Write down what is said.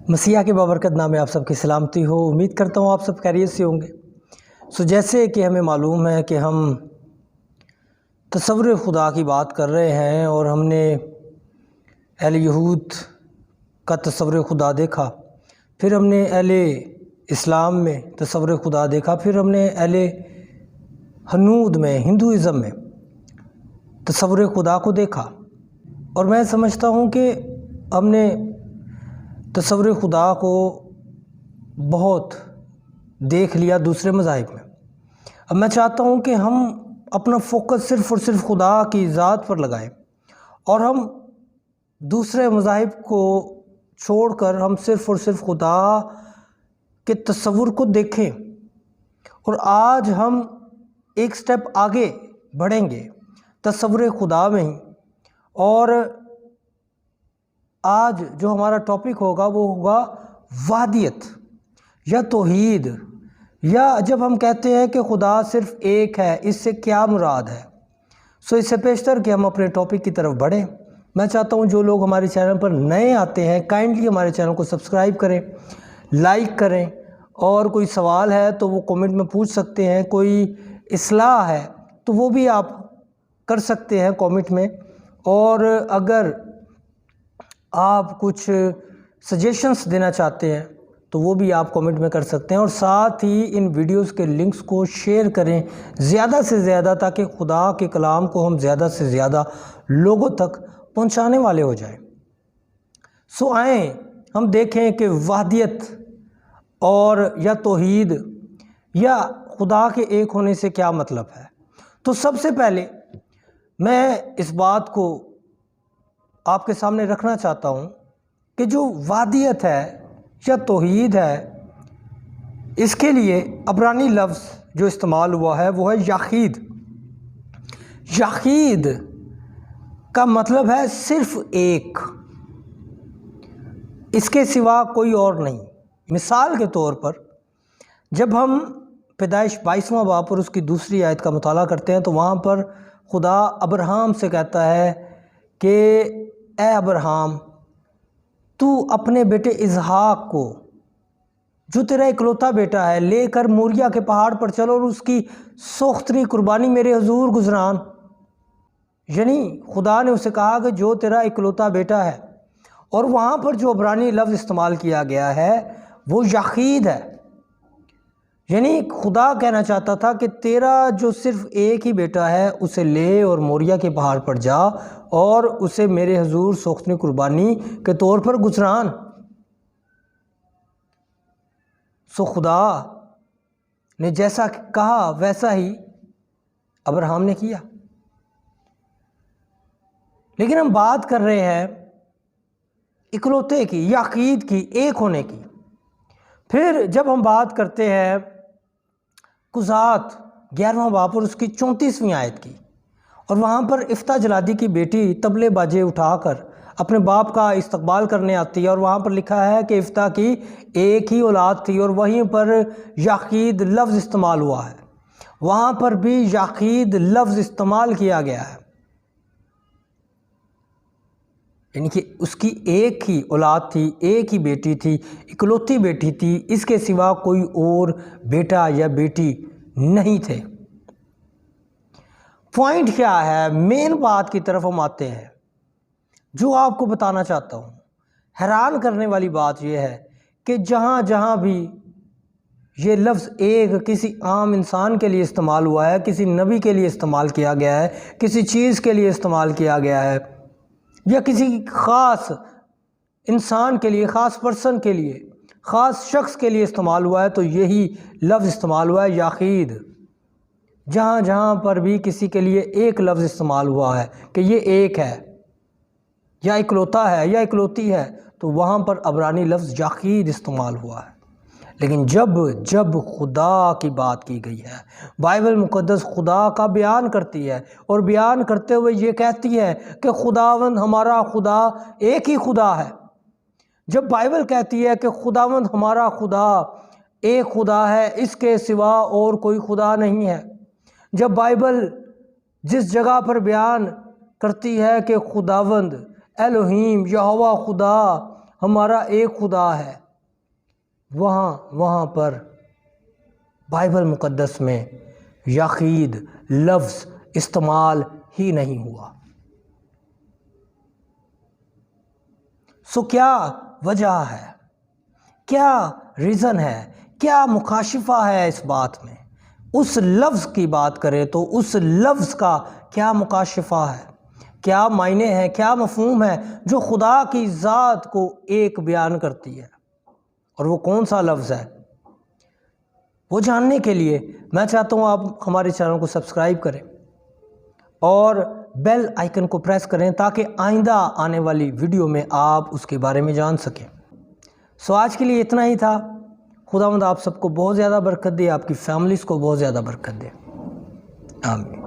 مسیح کے بابرکت نام میں آپ سب کی سلامتی ہو۔ امید کرتا ہوں آپ سب خیریت سے ہوں گے۔ جیسے کہ ہمیں معلوم ہے کہ ہم تصور خدا کی بات کر رہے ہیں اور ہم نے اہل یہود کا تصور خدا دیکھا، پھر ہم نے اہل اسلام میں تصور خدا دیکھا، پھر ہم نے اہل ہنود میں ہندوازم میں تصور خدا کو دیکھا، اور میں سمجھتا ہوں کہ ہم نے تصور خدا کو بہت دیکھ لیا دوسرے مذاہب میں۔ اب میں چاہتا ہوں کہ ہم اپنا فوکس صرف اور صرف خدا کی ذات پر لگائیں، اور ہم دوسرے مذاہب کو چھوڑ کر ہم صرف اور صرف خدا کے تصور کو دیکھیں۔ اور آج ہم ایک سٹیپ آگے بڑھیں گے تصور خدا میں ہی، اور آج جو ہمارا ٹاپک ہوگا وہ ہوگا وحدیت یا توحید، یا جب ہم کہتے ہیں کہ خدا صرف ایک ہے، اس سے کیا مراد ہے۔ اس سے پیشتر کہ ہم اپنے ٹاپک کی طرف بڑھیں، میں چاہتا ہوں جو لوگ ہمارے چینل پر نئے آتے ہیں کائنڈلی ہمارے چینل کو سبسکرائب کریں، لائک کریں، اور کوئی سوال ہے تو وہ کومنٹ میں پوچھ سکتے ہیں، کوئی اصلاح ہے تو وہ بھی آپ کر سکتے ہیں کومنٹ میں، اور اگر آپ کچھ سجیشنز دینا چاہتے ہیں تو وہ بھی آپ کومنٹ میں کر سکتے ہیں، اور ساتھ ہی ان ویڈیوز کے لنکس کو شیئر کریں زیادہ سے زیادہ، تاکہ خدا کے کلام کو ہم زیادہ سے زیادہ لوگوں تک پہنچانے والے ہو جائیں۔ آئیں ہم دیکھیں کہ وحدیت اور یا توحید یا خدا کے ایک ہونے سے کیا مطلب ہے۔ تو سب سے پہلے میں اس بات کو آپ کے سامنے رکھنا چاہتا ہوں کہ جو وحدیت ہے یا توحید ہے، اس کے لیے عبرانی لفظ جو استعمال ہوا ہے وہ ہے یاخید۔ یاخید کا مطلب ہے صرف ایک، اس کے سوا کوئی اور نہیں۔ مثال کے طور پر جب ہم پیدائش 22واں باب پر اس کی دوسری آیت کا مطالعہ کرتے ہیں تو وہاں پر خدا ابراہیم سے کہتا ہے کہ اے ابراہیم، تو اپنے بیٹے اسحاق کو جو تیرا اکلوتا بیٹا ہے لے کر موریا کے پہاڑ پر چلو، اور اس کی سوختنی قربانی میرے حضور گزران۔ یعنی خدا نے اسے کہا کہ جو تیرا اکلوتا بیٹا ہے، اور وہاں پر جو عبرانی لفظ استعمال کیا گیا ہے وہ یاخید ہے۔ یعنی خدا کہنا چاہتا تھا کہ تیرا جو صرف ایک ہی بیٹا ہے اسے لے اور موریا کے پہاڑ پر جا اور اسے میرے حضور سوختنی قربانی کے طور پر گزران۔ خدا نے جیسا کہا ویسا ہی ابراہیم نے کیا۔ لیکن ہم بات کر رہے ہیں اکلوتے کی، یاخید کی، ایک ہونے کی۔ پھر جب ہم بات کرتے ہیں قضات 11واں باب اور اس کی 34ویں آیت کی، اور وہاں پر افتح جلادی کی بیٹی طبلے باجے اٹھا کر اپنے باپ کا استقبال کرنے آتی ہے، اور وہاں پر لکھا ہے کہ افتح کی ایک ہی اولاد تھی، اور وہیں پر یاخید لفظ استعمال ہوا ہے، وہاں پر بھی یاخید لفظ استعمال کیا گیا ہے۔ یعنی کہ اس کی ایک ہی اولاد تھی، ایک ہی بیٹی تھی، اکلوتی بیٹی تھی، اس کے سوا کوئی اور بیٹا یا بیٹی نہیں تھے۔ پوائنٹ کیا ہے؟ مین بات کی طرف ہم آتے ہیں جو آپ کو بتانا چاہتا ہوں۔ حیران کرنے والی بات یہ ہے کہ جہاں جہاں بھی یہ لفظ ایک کسی عام انسان کے لیے استعمال ہوا ہے، کسی نبی کے لیے استعمال کیا گیا ہے، کسی چیز کے لیے استعمال کیا گیا ہے، یا کسی خاص انسان کے لیے، خاص پرسن کے لیے، خاص شخص کے لیے استعمال ہوا ہے، تو یہی لفظ استعمال ہوا ہے یاخید۔ جہاں جہاں پر بھی کسی کے لیے ایک لفظ استعمال ہوا ہے کہ یہ ایک ہے یا اکلوتا ہے یا اکلوتی ہے، تو وہاں پر عبرانی لفظ یاخید استعمال ہوا ہے۔ لیکن جب خدا کی بات کی گئی ہے، بائبل مقدس خدا کا بیان کرتی ہے، اور بیان کرتے ہوئے یہ کہتی ہے کہ خداوند ہمارا خدا ایک ہی خدا ہے۔ جب بائبل کہتی ہے کہ خداوند ہمارا خدا ایک خدا ہے، اس کے سوا اور کوئی خدا نہیں ہے، جب بائبل جس جگہ پر بیان کرتی ہے کہ خداوند الوہیم یہوہ خدا ہمارا ایک خدا ہے، وہاں پر بائبل مقدس میں یقید لفظ استعمال ہی نہیں ہوا۔ سو کیا وجہ ہے، کیا ریزن ہے، کیا مکاشفہ ہے اس بات میں؟ اس لفظ کی بات کریں تو اس لفظ کا کیا مکاشفہ ہے، کیا معنی ہے، کیا مفہوم ہے جو خدا کی ذات کو ایک بیان کرتی ہے، اور وہ کون سا لفظ ہے؟ وہ جاننے کے لیے میں چاہتا ہوں آپ ہمارے چینل کو سبسکرائب کریں اور بیل آئیکن کو پریس کریں تاکہ آئندہ آنے والی ویڈیو میں آپ اس کے بارے میں جان سکیں۔ سو آج کے لیے اتنا ہی تھا۔ خداوند آپ سب کو بہت زیادہ برکت دے، آپ کی فیملیز کو بہت زیادہ برکت دے، آمین۔